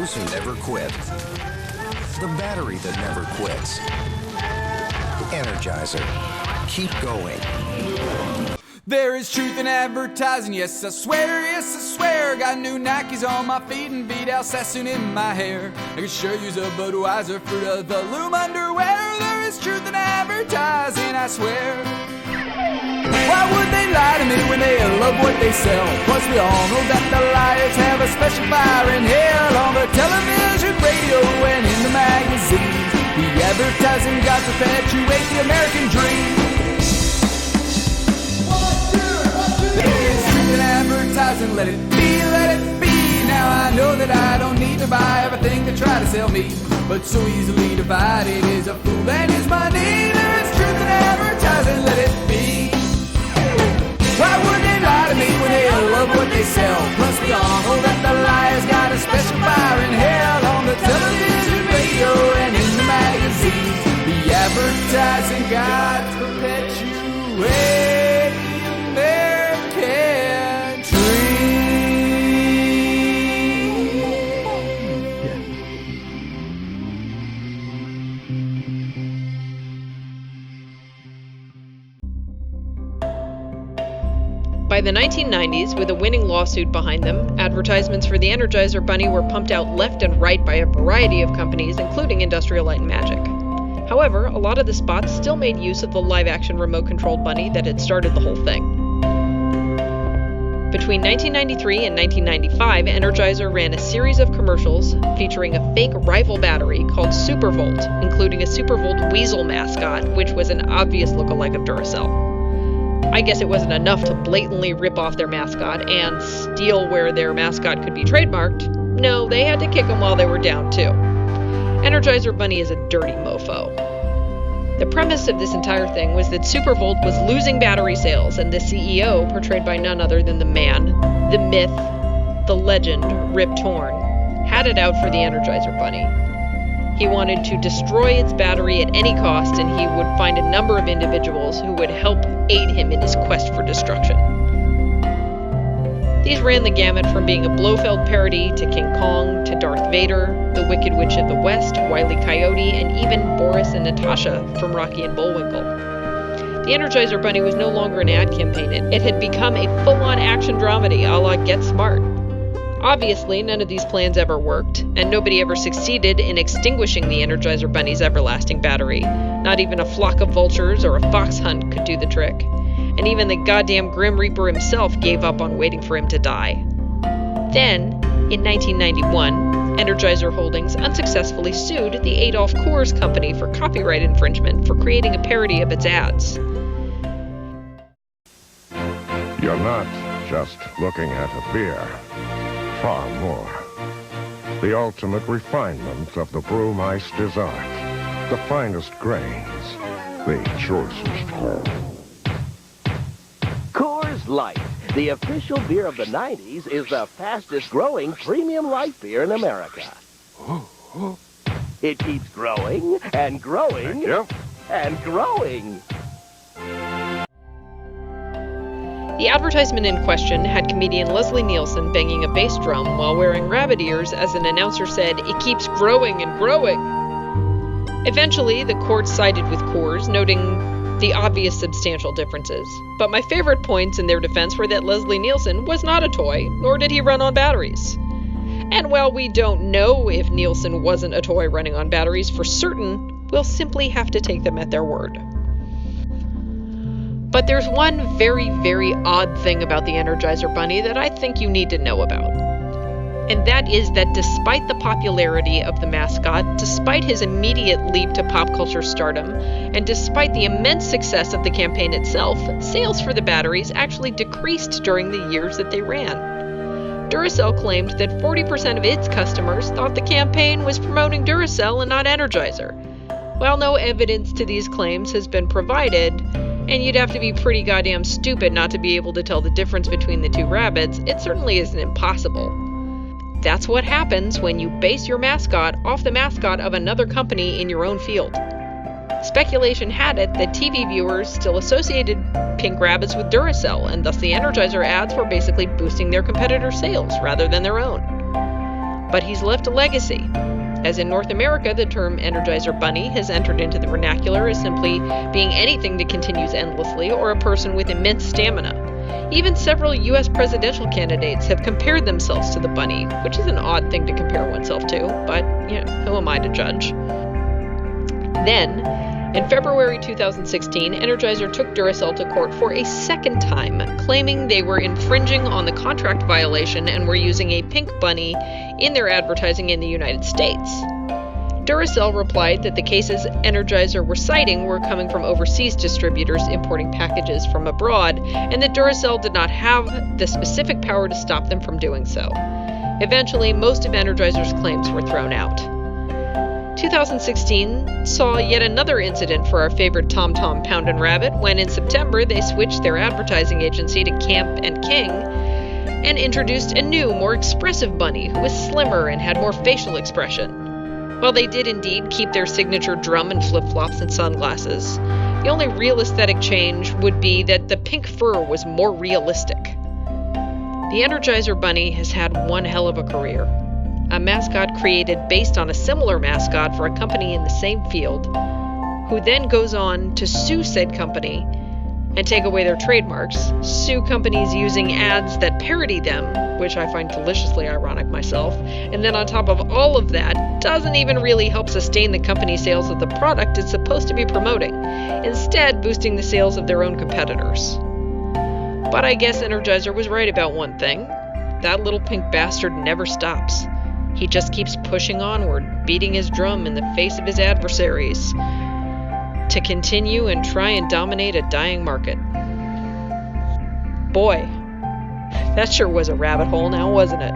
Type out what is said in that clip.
Heroes who never quit. The battery that never quits. Energizer. Keep going. There is truth in advertising, yes I swear. Got new Nikes on my feet and Vidal Sassoon in my hair. I can sure use a Budweiser Fruit of the Loom underwear. There is truth in advertising, I swear. Why would they lie to me when they love what they sell? Plus we all know that the liars have a special fire in hell. On the television, radio, and in the magazines, the advertising gods perpetuate the American dream. Advertising, let it be, let it be. Now I know that I don't need to buy everything they try to sell me, but so easily divided is a fool and his money. There is truth in advertising, let it be. Why would they lie to me when they love what they sell? Plus we all know that the liars got a special fire in hell. On the television, radio, and in the magazines, the advertising gods perpetuate American dream. By the 1990s, with a winning lawsuit behind them, advertisements for the Energizer Bunny were pumped out left and right by a variety of companies, including Industrial Light and Magic. However, a lot of the spots still made use of the live-action remote-controlled bunny that had started the whole thing. Between 1993 and 1995, Energizer ran a series of commercials featuring a fake rival battery called Supervolt, including a Supervolt Weasel mascot, which was an obvious lookalike of Duracell. I guess it wasn't enough to blatantly rip off their mascot and steal where their mascot could be trademarked. No, they had to kick them while they were down, too. Energizer Bunny is a dirty mofo. The premise of this entire thing was that Supervolt was losing battery sales, and the CEO, portrayed by none other than the man, the myth, the legend, Rip Torn, had it out for the Energizer Bunny. He wanted to destroy its battery at any cost, and he would find a number of individuals who would help aid him in his quest for destruction. These ran the gamut from being a Blofeld parody to King Kong to Darth Vader, the Wicked Witch of the West, Wile E. Coyote, and even Boris and Natasha from Rocky and Bullwinkle. The Energizer Bunny was no longer an ad campaign. It had become a full-on action dramedy a la Get Smart. Obviously, none of these plans ever worked, and nobody ever succeeded in extinguishing the Energizer Bunny's everlasting battery. Not even a flock of vultures or a fox hunt could do the trick. And even the goddamn Grim Reaper himself gave up on waiting for him to die. Then, in 1991, Energizer Holdings unsuccessfully sued the Adolf Coors Company for copyright infringement for creating a parody of its ads. You're not just looking at a beer, far more. The ultimate refinement of the brewmeister's art. The finest grains, the choicest hops. Coors Light, the official beer of the 90s, is the fastest growing premium light beer in America. It keeps growing and growing and growing. The advertisement in question had comedian Leslie Nielsen banging a bass drum while wearing rabbit ears as an announcer said, "It keeps growing and growing." Eventually, the court sided with Coors, noting the obvious substantial differences. But my favorite points in their defense were that Leslie Nielsen was not a toy, nor did he run on batteries. And while we don't know if Nielsen wasn't a toy running on batteries for certain, we'll simply have to take them at their word. But there's one very, very odd thing about the Energizer Bunny that I think you need to know about. And that is that despite the popularity of the mascot, despite his immediate leap to pop culture stardom, and despite the immense success of the campaign itself, sales for the batteries actually decreased during the years that they ran. Duracell claimed that 40% of its customers thought the campaign was promoting Duracell and not Energizer. While no evidence to these claims has been provided, and you'd have to be pretty goddamn stupid not to be able to tell the difference between the two rabbits, it certainly isn't impossible. That's what happens when you base your mascot off the mascot of another company in your own field. Speculation had it that TV viewers still associated pink rabbits with Duracell, and thus the Energizer ads were basically boosting their competitors' sales rather than their own. But he's left a legacy. As in North America, the term Energizer Bunny has entered into the vernacular as simply being anything that continues endlessly or a person with immense stamina. Even several U.S. presidential candidates have compared themselves to the bunny, which is an odd thing to compare oneself to, but, who am I to judge? Then, in February 2016, Energizer took Duracell to court for a second time, claiming they were infringing on the contract violation and were using a pink bunny in their advertising in the United States. Duracell replied that the cases Energizer were citing were coming from overseas distributors importing packages from abroad, and that Duracell did not have the specific power to stop them from doing so. Eventually, most of Energizer's claims were thrown out. 2016 saw yet another incident for our favorite Tom Tom Pound and Rabbit when in September they switched their advertising agency to Camp and King and introduced a new, more expressive bunny who was slimmer and had more facial expression. While they did indeed keep their signature drum and flip-flops and sunglasses, the only real aesthetic change would be that the pink fur was more realistic. The Energizer Bunny has had one hell of a career. A mascot created based on a similar mascot for a company in the same field, who then goes on to sue said company and take away their trademarks, sue companies using ads that parody them, which I find deliciously ironic myself, and then on top of all of that, doesn't even really help sustain the company sales of the product it's supposed to be promoting, instead boosting the sales of their own competitors. But I guess Energizer was right about one thing. That little pink bastard never stops. He just keeps pushing onward, beating his drum in the face of his adversaries, to continue and try and dominate a dying market. Boy, that sure was a rabbit hole now, wasn't it?